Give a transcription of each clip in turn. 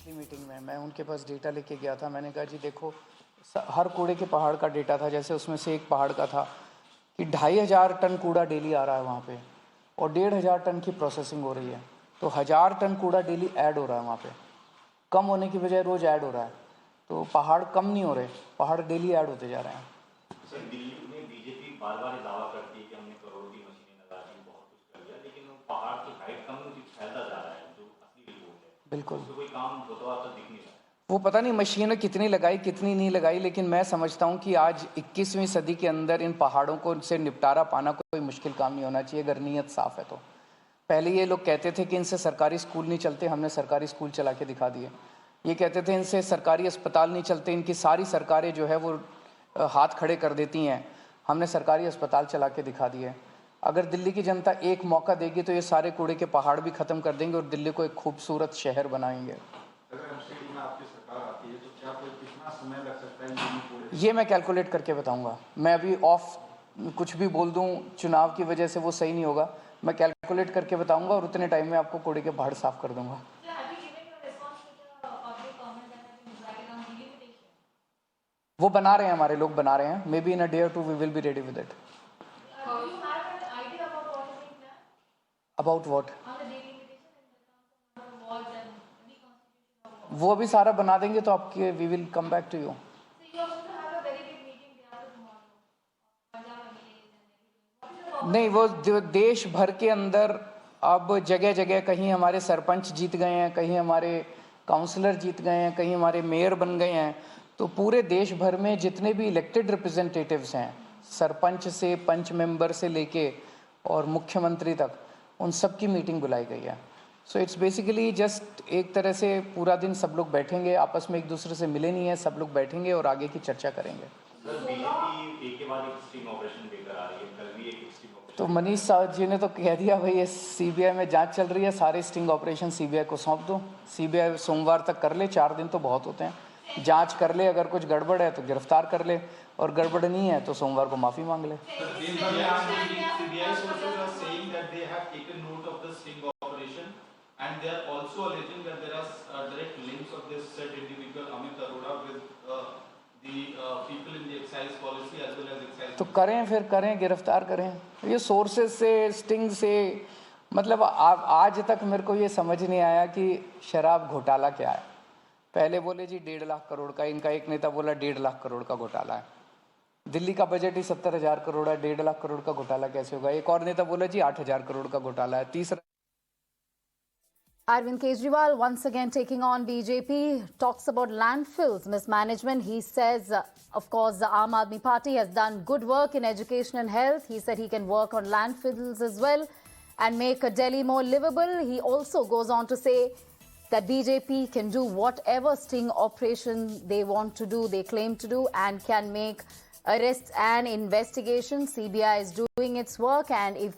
पिछली मीटिंग में मैं उनके पास डेटा लेके गया था। मैंने कहा जी देखो, हर कूड़े के पहाड़ का डेटा था। जैसे उसमें से एक पहाड़ का था कि 2500 टन कूड़ा डेली आ रहा है वहाँ पे और 1500 टन की प्रोसेसिंग हो रही है। तो 1000 टन कूड़ा डेली ऐड हो रहा है वहाँ पे, कम होने की बजाय रोज़ ऐड हो रहा है। तो पहाड़ कम नहीं हो रहे, पहाड़ डेली ऐड होते जा रहे हैं। सर, दिल्ली में बीजेपी बार-बार दावा करती है कि हमने करोड़ों की मशीनें लगा दी, बहुत कुछ कर लिया, लेकिन वो पहाड़ की हाइट कम नहीं फैलता जा रहा है, जो असली रिपोर्ट है। बिल्कुल, उसमें कोई काम होता हुआ तो दिख नहीं रहा। वो पता नहीं मशीनें कितनी लगाई कितनी नहीं लगाई, लेकिन मैं समझता हूँ कि आज 21वीं सदी के अंदर इन पहाड़ों को से निपटारा पाना कोई मुश्किल काम नहीं होना चाहिए, अगर नीयत साफ़ है तो। पहले ये लोग कहते थे कि इनसे सरकारी स्कूल नहीं चलते, हमने सरकारी स्कूल चला के दिखा दिए। ये कहते थे इनसे सरकारी अस्पताल नहीं चलते, इनकी सारी सरकारें जो है वो हाथ खड़े कर देती हैं, हमने सरकारी अस्पताल चला के दिखा दिए। अगर दिल्ली की जनता एक मौका देगी तो ये सारे कूड़े के पहाड़ भी ख़त्म कर देंगे और दिल्ली को एक खूबसूरत शहर बनाएंगे। ये मैं कैलकुलेट करके बताऊंगा। मैं अभी ऑफ कुछ भी बोल दूं चुनाव की वजह से वो सही नहीं होगा। मैं कैलकुलेट करके बताऊंगा और उतने टाइम में आपको कूड़े के पहाड़ साफ कर दूंगा। वो बना रहे हैं, हमारे लोग बना रहे हैं। Maybe in a day or two we will be ready with it. About what? वो अभी सारा बना देंगे तो आपके we will come back to you. नहीं, वो देश भर के अंदर अब जगह जगह कहीं हमारे सरपंच जीत गए हैं, कहीं हमारे काउंसलर जीत गए हैं, कहीं हमारे मेयर बन गए हैं। तो पूरे देश भर में जितने भी इलेक्टेड रिप्रेजेंटेटिव्स हैं, सरपंच से पंच मेंबर से लेके और मुख्यमंत्री तक, उन सब की मीटिंग बुलाई गई है। सो इट्स बेसिकली जस्ट एक तरह से पूरा दिन सब लोग बैठेंगे, आपस में एक दूसरे से मिले नहीं है, सब लोग बैठेंगे और आगे की चर्चा करेंगे। बीजेपी एक के बाद एक स्टिंग ऑपरेशन लेकर आ रही है, कल भी एक स्टिंग ऑपरेशन। तो मनीष साहब जी ने तो कह दिया भाई ये सीबीआई में जांच चल रही है, सारे स्टिंग ऑपरेशन सीबीआई को सौंप दो। सीबीआई सोमवार तक कर ले, 4 दिन तो बहुत होते हैं। जांच कर ले, अगर कुछ गड़बड़ है तो गिरफ्तार कर ले, और गड़बड़ नहीं है तो सोमवार को माफी मांग ले। And they are also alleging that there are direct links of this said individual Amit Arora with the people in the excise policy as well as excise. तो करें, फिर करें, गिरफ्तार करें। ये सोर्सेज से, स्टिंग से, मतलब आज तक मेरे को ये समझ नहीं आया कि शराब घोटाला क्या है। पहले बोले जी 1.5 लाख करोड़ का, इनका एक नेता बोला 1.5 लाख करोड़ का घोटाला है। दिल्ली का बजट ही 70,000 करोड़ है, 1.5 लाख करोड़ का घोटाला कैसे होगा? एक और नेता बोला जी 8,000 करोड़ का घोटाला है। तीसरा Arvind Kejriwal once again taking on BJP, talks about landfills mismanagement. He says, of course, the Aam Aadmi Party has done good work in education and health. He said he can work on landfills as well and make Delhi more livable. He also goes on to say that BJP can do whatever sting operation they want to do, they claim to do, and can make arrests and investigation. CBI is doing its work, and if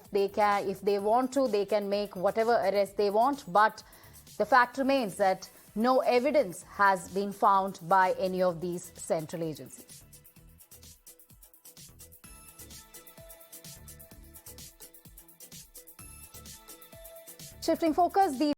they want to, they can make whatever arrest they want. But the fact remains that no evidence has been found by any of these central agencies. Shifting focus, the